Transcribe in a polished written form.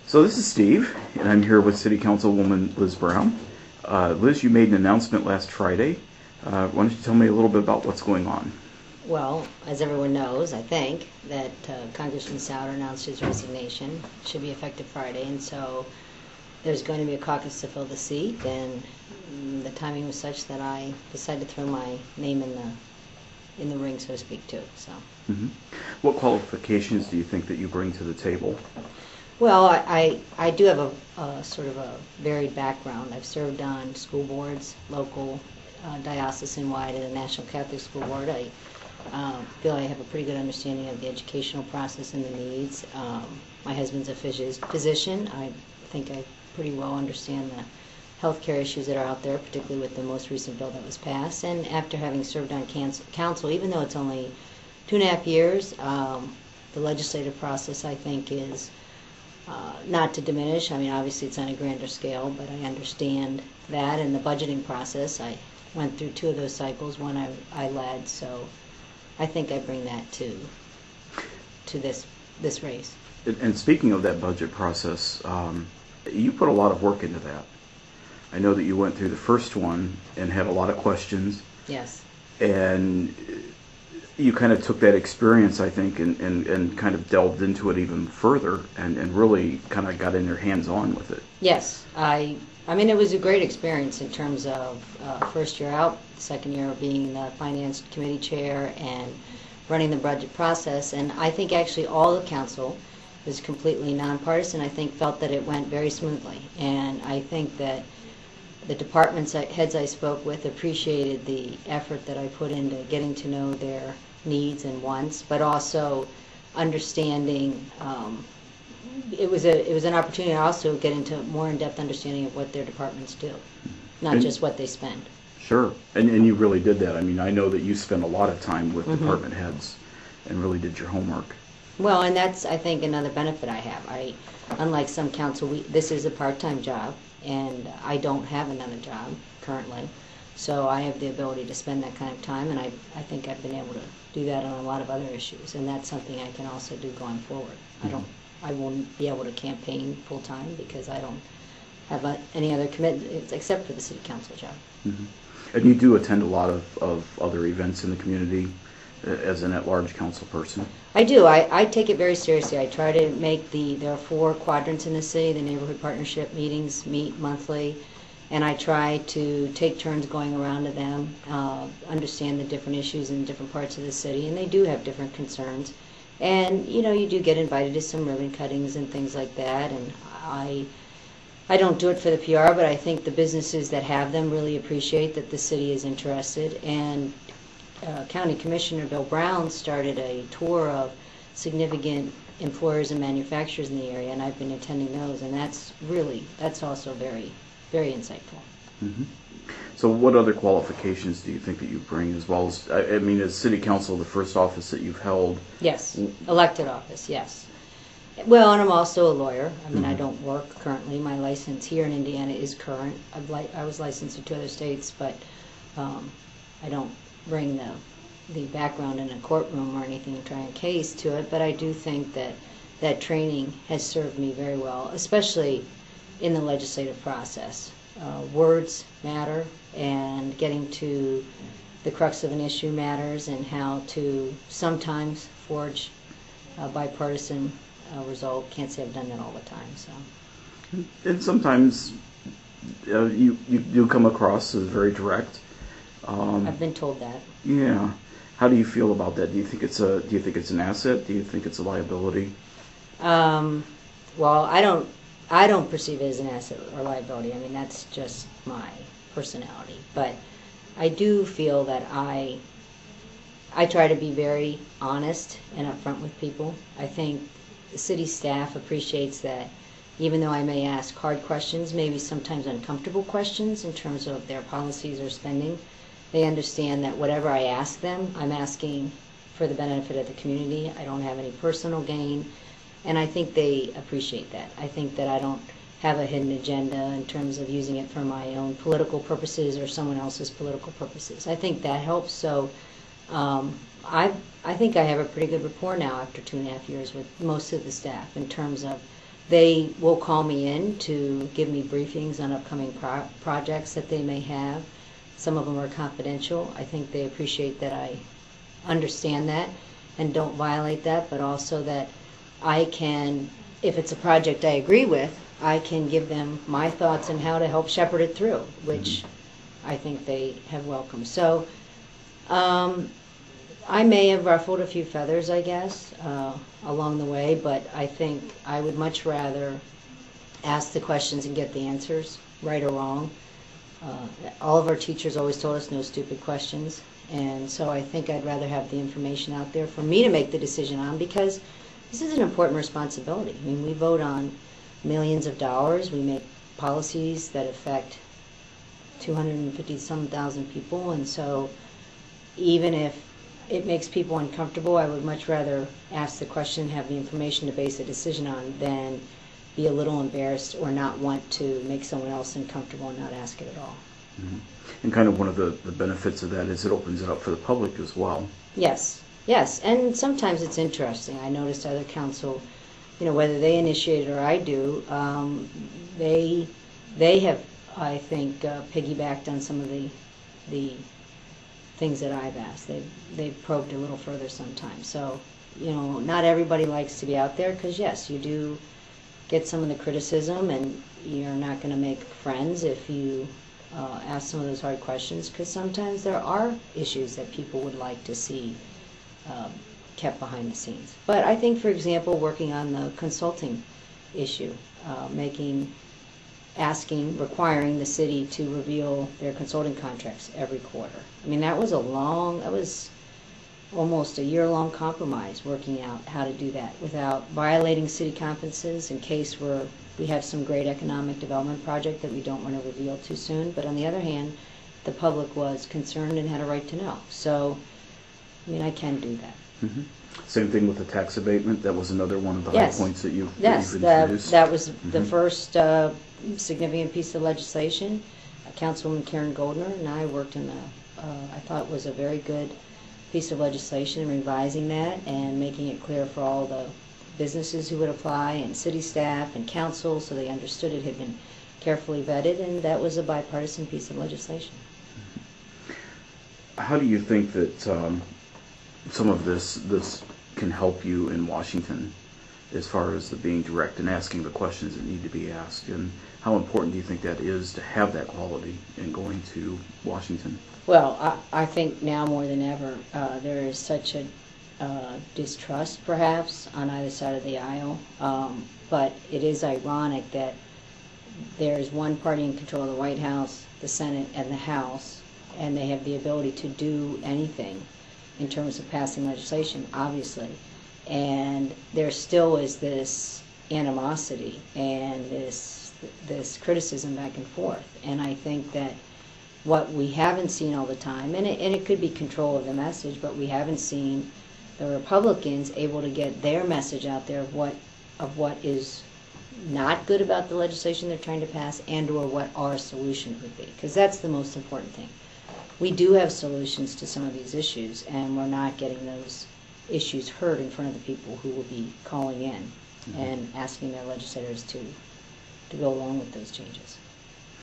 So this is Steve, and I'm here with City Councilwoman Liz Brown. Liz, you made an announcement last Friday. Why don't you tell me a little bit about what's going on? Well, as everyone knows, I think, that Congressman Souder announced his resignation. It should be effective Friday, and so there's going to be a caucus to fill the seat, and the timing was such that I decided to throw my name in the ring, so to speak, too. So. Mm-hmm. What qualifications do you think that you bring to the table? Well, I do have a sort of a varied background. I've served on school boards, local, diocesan-wide, and a National Catholic School Board. I feel I have a pretty good understanding of the educational process and the needs. My husband's a physician. I think I pretty well understand the healthcare issues that are out there, particularly with the most recent bill that was passed. And after having served on council, even though it's only 2.5 years, the legislative process, I think, is not to diminish. I mean, obviously it's on a grander scale, but I understand that. And the budgeting process, I went through 2 of those cycles, one I led, so I think I bring that to this race. And speaking of that budget process, you put a lot of work into that. I know that you went through the first one and had a lot of questions. Yes. And you kind of took that experience, I think, and kind of delved into it even further and really kind of got in your hands-on with it. Yes. I mean, it was a great experience in terms of first year out, second year being the Finance Committee Chair and running the budget process. And I think actually all the council was completely nonpartisan. I think felt that it went very smoothly. And I think that the department heads I spoke with appreciated the effort that I put into getting to know their needs and wants, but also understanding. It was an opportunity to also get into more in-depth understanding of what their departments do, not just what they spend. Sure, and you really did that. I mean, I know that you spent a lot of time with department heads and really did your homework. Well, and that's, I think, another benefit I have. Unlike some council, this is a part-time job, and I don't have another job currently, so I have the ability to spend that kind of time, and I think I've been able to do that on a lot of other issues, and that's something I can also do going forward. I won't be able to campaign full-time because I don't have any other commitments except for the city council job. Mm-hmm. And you do attend a lot of other events in the community as an at-large council person? I do. I take it very seriously. I try to make there are 4 quadrants in the city. The neighborhood partnership meetings meet monthly, and I try to take turns going around to them, understand the different issues in different parts of the city, and they do have different concerns. And, you know, you do get invited to some ribbon cuttings and things like that, and I don't do it for the PR, but I think the businesses that have them really appreciate that the city is interested. And County Commissioner Bill Brown started a tour of significant employers and manufacturers in the area, and I've been attending those, and that's also very, very insightful. Mm-hmm. So what other qualifications do you think that you bring, as well as, I mean, as City Council, the first office that you've held? Yes, elected office, yes. Well, and I'm also a lawyer. I mean, I don't work currently. My license here in Indiana is current. I was licensed in 2 other states, but I don't bring the background in a courtroom or anything trying a case to it, but I do think that training has served me very well, especially in the legislative process. Words matter, and getting to the crux of an issue matters, and how to sometimes forge a bipartisan result. Can't say I've done that all the time. So. And sometimes you do come across as very direct. I've been told that. Yeah. How do you feel about that? Do you think it's an asset? Do you think it's a liability? Well, I don't perceive it as an asset or liability. I mean, that's just my personality. But I do feel that I try to be very honest and upfront with people. I think the city staff appreciates that, even though I may ask hard questions, maybe sometimes uncomfortable questions in terms of their policies or spending, they understand that whatever I ask them, I'm asking for the benefit of the community. I don't have any personal gain, and I think they appreciate that. I think that I don't have a hidden agenda in terms of using it for my own political purposes or someone else's political purposes. I think that helps. So I think I have a pretty good rapport now after 2.5 years with most of the staff in terms of They will call me in to give me briefings on upcoming projects that they may have. Some of them are confidential. I think they appreciate that I understand that and don't violate that, but also that I can, if it's a project I agree with, I can give them my thoughts on how to help shepherd it through, which I think they have welcomed. So I may have ruffled a few feathers, I guess, along the way, but I think I would much rather ask the questions and get the answers, right or wrong. All of our teachers always told us no stupid questions, and so I think I'd rather have the information out there for me to make the decision on, because this is an important responsibility. I mean, we vote on millions of dollars. We make policies that affect 250-some thousand people, and so even if it makes people uncomfortable, I would much rather ask the question, have the information to base a decision on, than be a little embarrassed or not want to make someone else uncomfortable and not ask it at all. Mm-hmm. And kind of one of the benefits of that is it opens it up for the public as well. Yes, yes, and sometimes it's interesting. I noticed other council, whether they initiate it or I do, they have, I think, piggybacked on some of the things that I've asked. They've probed a little further sometimes. So, not everybody likes to be out there, because yes, you do get some of the criticism, and you're not going to make friends if you ask some of those hard questions, because sometimes there are issues that people would like to see kept behind the scenes. But I think, for example, working on the consulting issue, requiring the city to reveal their consulting contracts every quarter. I mean, that was almost a year-long compromise, working out how to do that without violating city confidences in case we have some great economic development project that we don't want to reveal too soon. But on the other hand, the public was concerned and had a right to know. So, I mean, I can do that. Mm-hmm. Same thing with the tax abatement. That was another one of the high points that you've introduced. That was the first significant piece of legislation. Councilwoman Karen Goldner and I worked in I thought it was a very good piece of legislation, in revising that and making it clear for all the businesses who would apply, and city staff and council, so they understood it had been carefully vetted, and that was a bipartisan piece of legislation. How do you think that some of this can help you in Washington, as far as the being direct and asking the questions that need to be asked, and how important do you think that is to have that quality in going to Washington? Well, I think now more than ever there is such a distrust, perhaps, on either side of the aisle, but it is ironic that there's one party in control of the White House, the Senate, and the House, and they have the ability to do anything in terms of passing legislation, obviously, and there still is this animosity and this criticism back and forth. And I think that what we haven't seen all the time, and it could be control of the message, but we haven't seen the Republicans able to get their message out there of what is not good about the legislation they're trying to pass, and or what our solution would be, because that's the most important thing. We do have solutions to some of these issues, and we're not getting those issues heard in front of the people who will be calling in and asking their legislators to go along with those changes.